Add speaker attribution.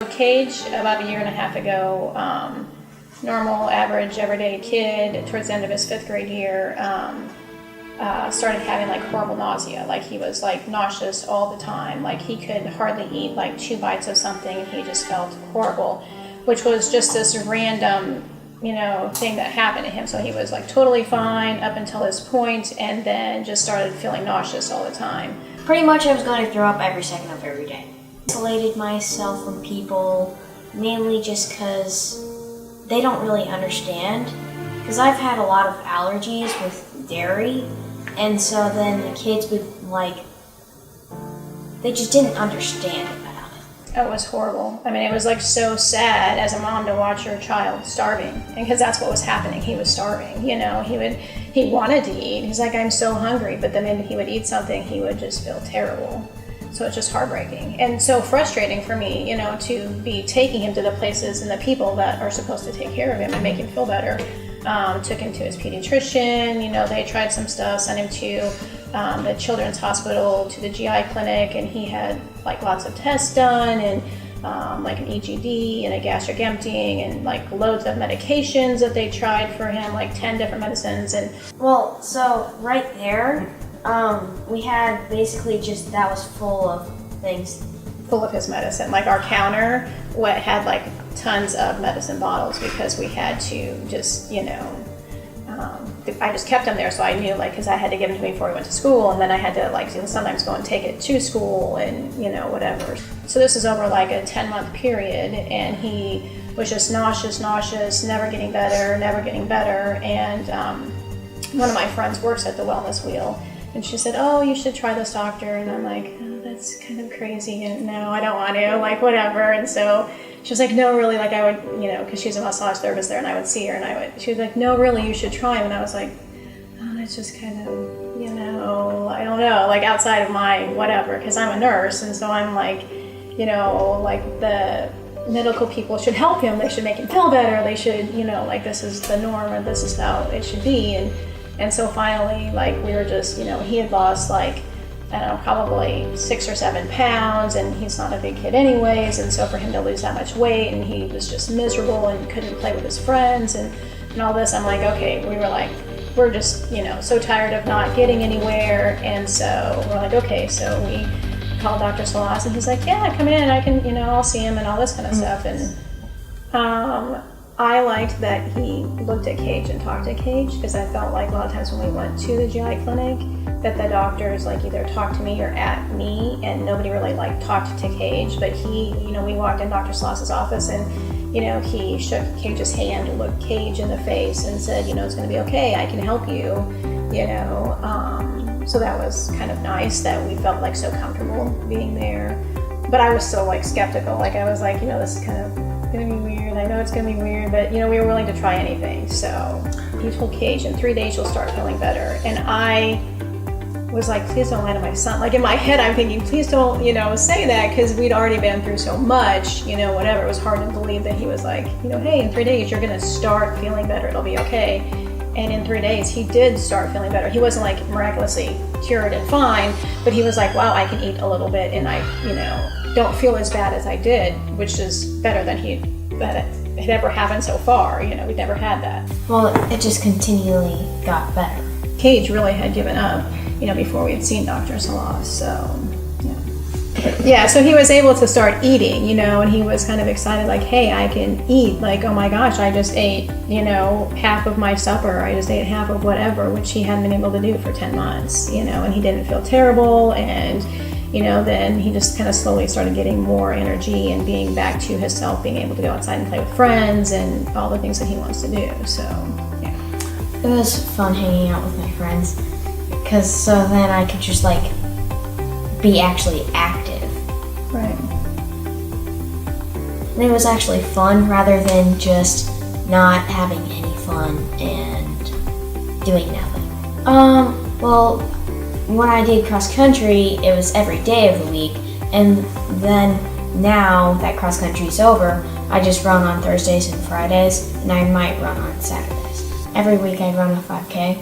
Speaker 1: Kage, about a year and a half ago, normal, average, everyday kid, towards the end of his 5th grade year, started having like horrible nausea. Like he was like nauseous all the time. Like he could hardly eat like 2 bites of something and he just felt horrible, which was just this random, thing that happened to him. So he was like totally fine up until this point and then just started feeling nauseous all the time.
Speaker 2: Pretty much I was going to throw up every second of every day. Isolated myself from people, mainly just because they don't really understand. Because I've had a lot of allergies with dairy, and so then the kids would they just didn't understand about it.
Speaker 1: It was horrible. I mean, it was like so sad as a mom to watch your child starving, because that's what was happening. He was starving. He wanted to eat. He's like, I'm so hungry, but the minute he would eat something, he would just feel terrible. So it's just heartbreaking and so frustrating for me, to be taking him to the places and the people that are supposed to take care of him and make him feel better. Took him to his pediatrician, they tried some stuff, sent him to the children's hospital, to the GI clinic, and he had like lots of tests done and like an EGD and a gastric emptying and like loads of medications that they tried for him, like 10 different medicines. And
Speaker 2: well, so right there, we had basically just, that was full of things.
Speaker 1: Full of his medicine. Like our counter had like tons of medicine bottles because we had to just, I just kept him there, so I knew, because I had to give him to me before he went to school, and then I had to, sometimes go and take it to school and, whatever. So this is over like a 10-month period, and he was just nauseous, never getting better, and one of my friends works at the Wellness Wheel, and she said, oh, you should try this, doctor, and I'm like, oh, that's kind of crazy, and no, I don't want to, whatever, and so she was like, no, really, I would, because she's a massage therapist there, and I would see her, and she was like, no, really, you should try him, and I was like, oh, that's just kind of, I don't know, outside of my whatever, because I'm a nurse, and so I'm like, the medical people should help him, they should make him feel better, they should, this is the norm, and this is how it should be, and so finally, we were just, he had lost, I don't know, probably 6 or 7 pounds, and he's not a big kid anyways, and so for him to lose that much weight, and he was just miserable and couldn't play with his friends and all this, I'm like, okay, we're just, so tired of not getting anywhere, and so we're like, okay, so we called Dr. Salas, and he's like, yeah, come in, I can, I'll see him and all this kind of stuff, and I liked that he looked at Kage and talked to Kage, because I felt like a lot of times when we went to the GI clinic that the doctors either talked to me or at me, and nobody really talked to Kage. But he, we walked in Dr. Sloss's office, and he shook Kage's hand, looked Kage in the face, and said, it's going to be okay, I can help you, so that was kind of nice that we felt so comfortable being there. But I was still skeptical. I was like, this is kind of gonna be weird. I know it's gonna be weird, but we were willing to try anything. So he told Kage, in 3 days you'll start feeling better. And I was like, please don't lie to my son. In my head, I'm thinking, please don't, say that, because we'd already been through so much, whatever. It was hard to believe that he was like, hey, in 3 days you're gonna start feeling better. It'll be okay. And in 3 days, he did start feeling better. He wasn't miraculously cured and fine, but he was like, wow, I can eat a little bit, and I, don't feel as bad as I did, which is better than that had ever happened so far. We'd never had that.
Speaker 2: Well, it just continually got better.
Speaker 1: Kage really had given up, before we had seen Dr. Salas, so yeah, so he was able to start eating, and he was kind of excited, hey, I can eat, oh my gosh, I just ate, half of my supper, I just ate half of whatever, which he hadn't been able to do for 10 months, and he didn't feel terrible, and then he just kind of slowly started getting more energy and being back to himself, being able to go outside and play with friends and all the things that he wants to do, so yeah.
Speaker 2: It was fun hanging out with my friends, because so then I could just be actually active.
Speaker 1: Right.
Speaker 2: And it was actually fun rather than just not having any fun and doing nothing. Well, when I did cross country, it was every day of the week, and then now that cross country's over, I just run on Thursdays and Fridays, and I might run on Saturdays. Every week I run a 5K.